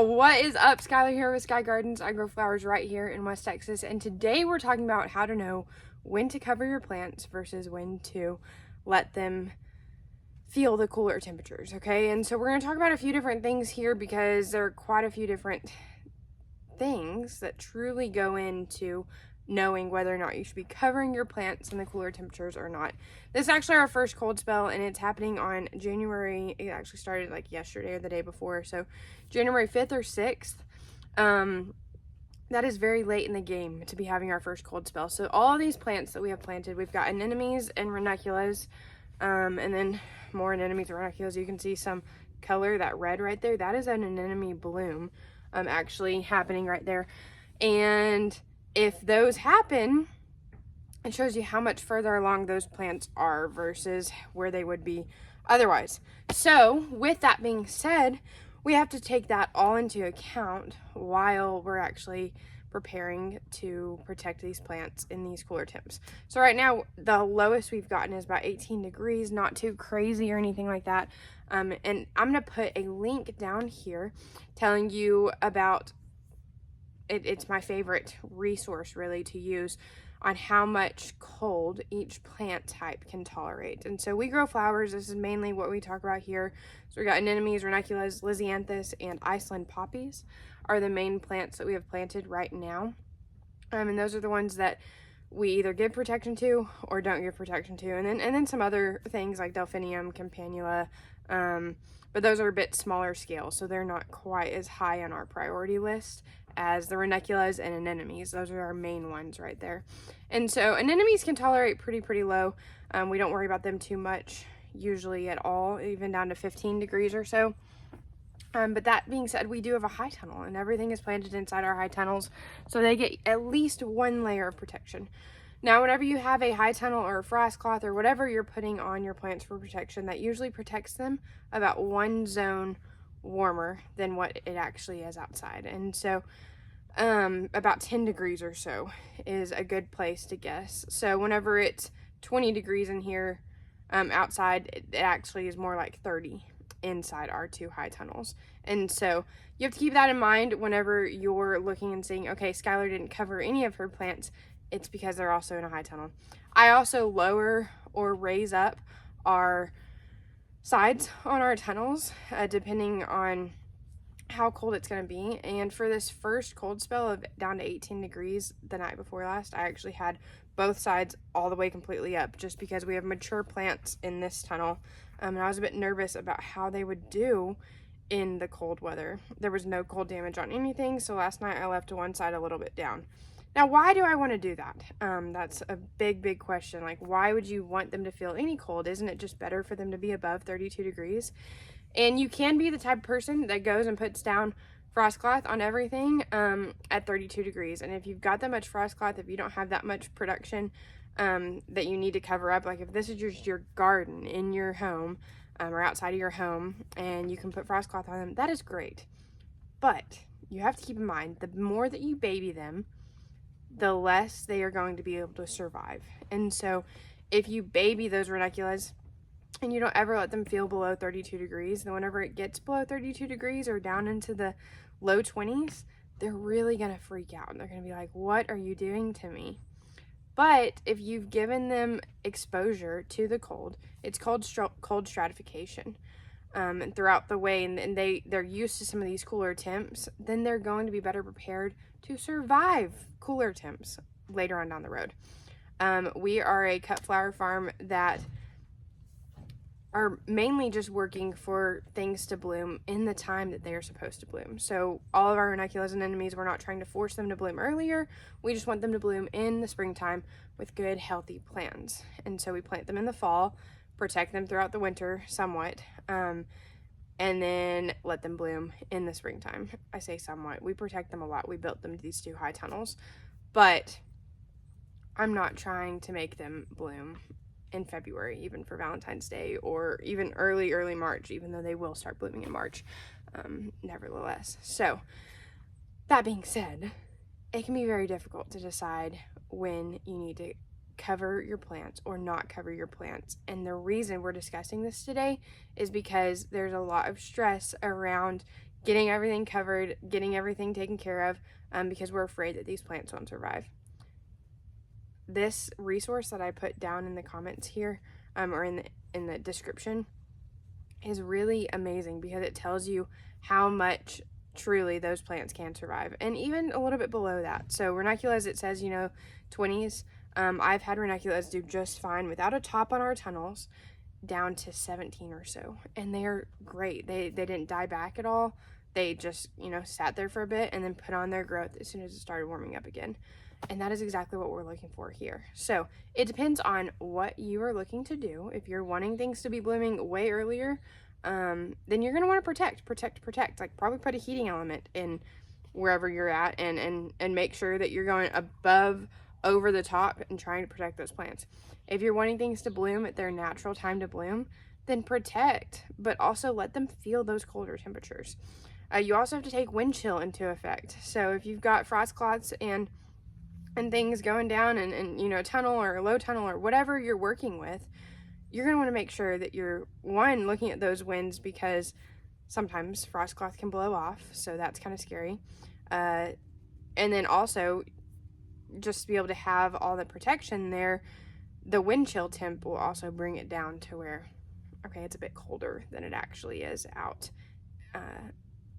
What is up? Skylar here with Sky Gardens. I grow flowers right here in West Texas, and today we're talking about how to know when to cover your plants versus when to let them feel the cooler temperatures, okay? And so we're going to talk about a few different things here because there are quite a few different things that truly go into knowing whether or not you should be covering your plants in the cooler temperatures or not. This is actually our first cold spell, and it's happening on January. It actually started like yesterday or the day before, so January 5th or 6th. That is very late in the game to be having our first cold spell. So all of these plants that we have planted, we've got anemones and ranunculus, and then more anemones and ranunculus. You can see some color, that red right there. That is an anemone bloom actually happening right there. And if those happen, it shows you how much further along those plants are versus where they would be otherwise. So with that being said, we have to take that all into account while we're actually preparing to protect these plants in these cooler temps. So right now, the lowest we've gotten is about 18 degrees, not too crazy or anything like that. And I'm gonna put a link down here telling you about it's my favorite resource really to use on how much cold each plant type can tolerate. And so we grow flowers. This is mainly what we talk about here. So we got anemones, ranunculus, lisianthus, and Iceland poppies are the main plants that we have planted right now. And those are the ones that we either give protection to or don't give protection to. And then some other things like delphinium, campanula, but those are a bit smaller scale, so they're not quite as high on our priority list as the ranunculus and anemones. Those are our main ones right there. And so anemones can tolerate pretty low. We don't worry about them too much, usually at all, even down to 15 degrees or so. But that being said, we do have a high tunnel, and everything is planted inside our high tunnels, so they get at least one layer of protection. Now, whenever you have a high tunnel or a frost cloth or whatever you're putting on your plants for protection, that usually protects them about one zone warmer than what it actually is outside. And so about 10 degrees or so is a good place to guess. So whenever it's 20 degrees in here outside, it actually is more like 30 inside our two high tunnels. And so you have to keep that in mind whenever you're looking and seeing, okay, Skylar didn't cover any of her plants. It's because they're also in a high tunnel. I also lower or raise up our sides on our tunnels depending on how cold it's going to be. And for this first cold spell of down to 18 degrees the night before last, I actually had both sides all the way completely up just because we have mature plants in this tunnel. And I was a bit nervous about how they would do in the cold weather. There was no cold damage on anything, so last night I left one side a little bit down. Now, why do I want to do that? That's a big question. Like, why would you want them to feel any cold? Isn't it just better for them to be above 32 degrees? And you can be the type of person that goes and puts down frost cloth on everything at 32 degrees. And if you've got that much frost cloth, if you don't have that much production that you need to cover up, like if this is just your garden in your home or outside of your home and you can put frost cloth on them, that is great. But you have to keep in mind, the more that you baby them, the less they are going to be able to survive. And so if you baby those ranunculus and you don't ever let them feel below 32 degrees, then whenever it gets below 32 degrees or down into the low 20s, they're really going to freak out. And they're going to be like, what are you doing to me? But if you've given them exposure to the cold, it's called cold stratification. And throughout the way, and they're used to some of these cooler temps, then they're going to be better prepared to survive cooler temps later on down the road. We are a cut flower farm that are mainly just working for things to bloom in the time that they are supposed to bloom. So all of our ranunculus and anemones, we're not trying to force them to bloom earlier. We just want them to bloom in the springtime with good, healthy plants. And so we plant them in the fall, protect them throughout the winter somewhat, and then let them bloom in the springtime. I say somewhat. We protect them a lot. We built them these two high tunnels, but I'm not trying to make them bloom in February, even for Valentine's Day, or even early March, even though they will start blooming in March, nevertheless. So that being said, it can be very difficult to decide when you need to cover your plants or not cover your plants. And the reason we're discussing this today is because there's a lot of stress around getting everything covered, getting everything taken care of, because we're afraid that these plants won't survive. This resource that I put down in the comments here, or in the description, is really amazing because it tells you how much truly those plants can survive, and even a little bit below that. So ranunculus, it says, 20s. I've had ranunculus do just fine without a top on our tunnels, down to 17 or so, and they're great. They didn't die back at all. They just, sat there for a bit and then put on their growth as soon as it started warming up again. And that is exactly what we're looking for here. So it depends on what you are looking to do. If you're wanting things to be blooming way earlier, then you're going to want to protect. Like, probably put a heating element in wherever you're at, and make sure that you're going above, over the top, and trying to protect those plants. If you're wanting things to bloom at their natural time to bloom, then protect, but also let them feel those colder temperatures. You also have to take wind chill into effect. So if you've got frost cloths and things going down, and tunnel or low tunnel or whatever you're working with, you're going to want to make sure that you're, one, looking at those winds, because sometimes frost cloth can blow off, so that's kind of scary. And then also, just to be able to have all the protection there, the wind chill temp will also bring it down to where, okay, it's a bit colder than it actually is out,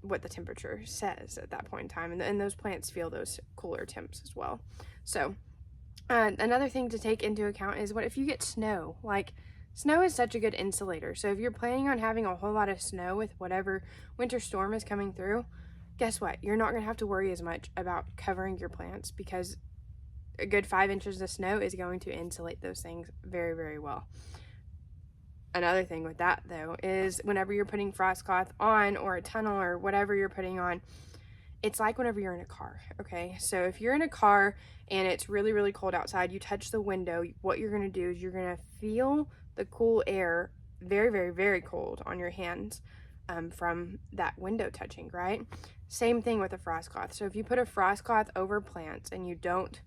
what the temperature says at that point in time. And those plants feel those cooler temps as well. So another thing to take into account is, what if you get snow? Like, snow is such a good insulator. So if you're planning on having a whole lot of snow with whatever winter storm is coming through, guess what? You're not going to have to worry as much about covering your plants, because a good 5 inches of snow is going to insulate those things very, very well. Another thing with that, though, is whenever you're putting frost cloth on, or a tunnel, or whatever you're putting on, it's like whenever you're in a car, okay? So if you're in a car and it's really, really cold outside, you touch the window, what you're going to do is you're going to feel the cool air, very, very, very cold, on your hands from that window touching, right? Same thing with a frost cloth. So if you put a frost cloth over plants and you don't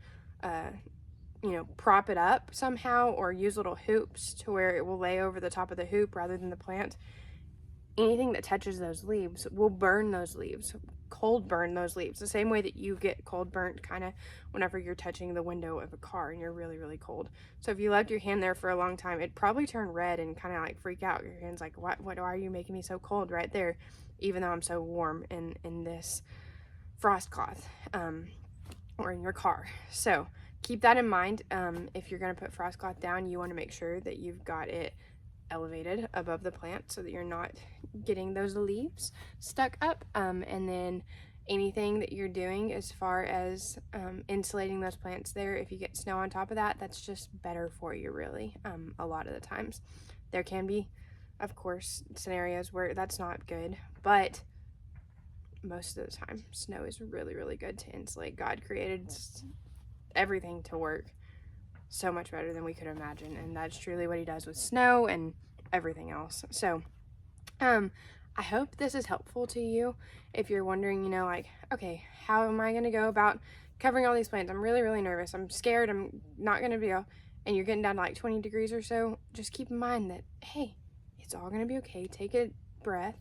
prop it up somehow, or use little hoops to where it will lay over the top of the hoop rather than the plant, anything that touches those leaves will burn those leaves, cold burn those leaves, the same way that you get cold burnt kind of whenever you're touching the window of a car and you're really, really cold. So if you left your hand there for a long time, it'd probably turn red and kind of like freak out. Your hand's like, why are you making me so cold right there, even though I'm so warm in this frost cloth, or in your car. So keep that in mind. If you're going to put frost cloth down, you want to make sure that you've got it elevated above the plant so that you're not getting those leaves stuck up. And then anything that you're doing as far as insulating those plants there, if you get snow on top of that, that's just better for you, really. A lot of the times there can be, of course, scenarios where that's not good, but most of the time snow is really, really good to insulate. God created everything to work so much better than we could imagine, and that's truly what he does with snow and everything else. So I hope this is helpful to you if you're wondering, like, okay, how am I going to go about covering all these plants? I'm really, really nervous. I'm scared. I'm not going to be able, and you're getting down to like 20 degrees or so. Just keep in mind that, hey, it's all going to be okay. Take a breath,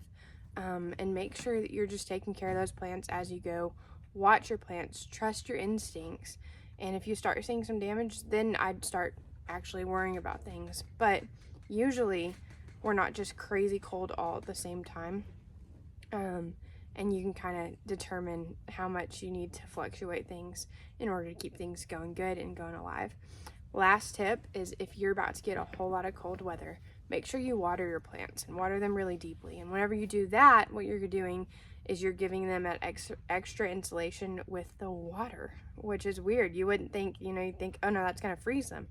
and make sure that you're just taking care of those plants as you go. Watch your plants. Trust your instincts. And if you start seeing some damage, then I'd start actually worrying about things. But usually we're not just crazy cold all at the same time. And you can kind of determine how much you need to fluctuate things in order to keep things going good and going alive. Last tip is, if you're about to get a whole lot of cold weather, make sure you water your plants, and water them really deeply. And whenever you do that, what you're doing is you're giving them that extra insulation with the water, which is weird. You wouldn't think, you'd think, oh no, that's going to freeze them.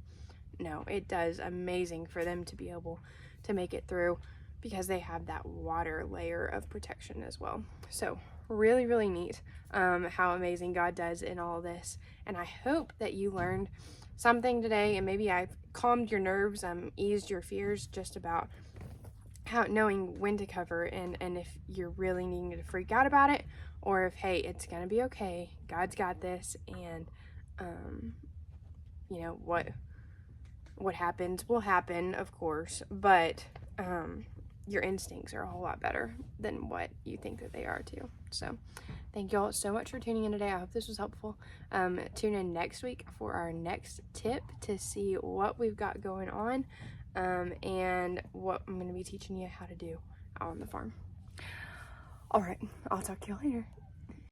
No, it does amazing for them to be able to make it through, because they have that water layer of protection as well. So really, really neat how amazing God does in all this. And I hope that you learned something today, and maybe I've calmed your nerves, eased your fears just about how knowing when to cover, and if you're really needing to freak out about it, or if, hey, it's gonna be okay, God's got this, and what happens will happen, of course, but your instincts are a whole lot better than what you think that they are too. So thank y'all so much for tuning in today. I hope this was helpful. Tune in next week for our next tip to see what we've got going on, and what I'm going to be teaching you how to do out on the farm. All right, I'll talk to y'all later.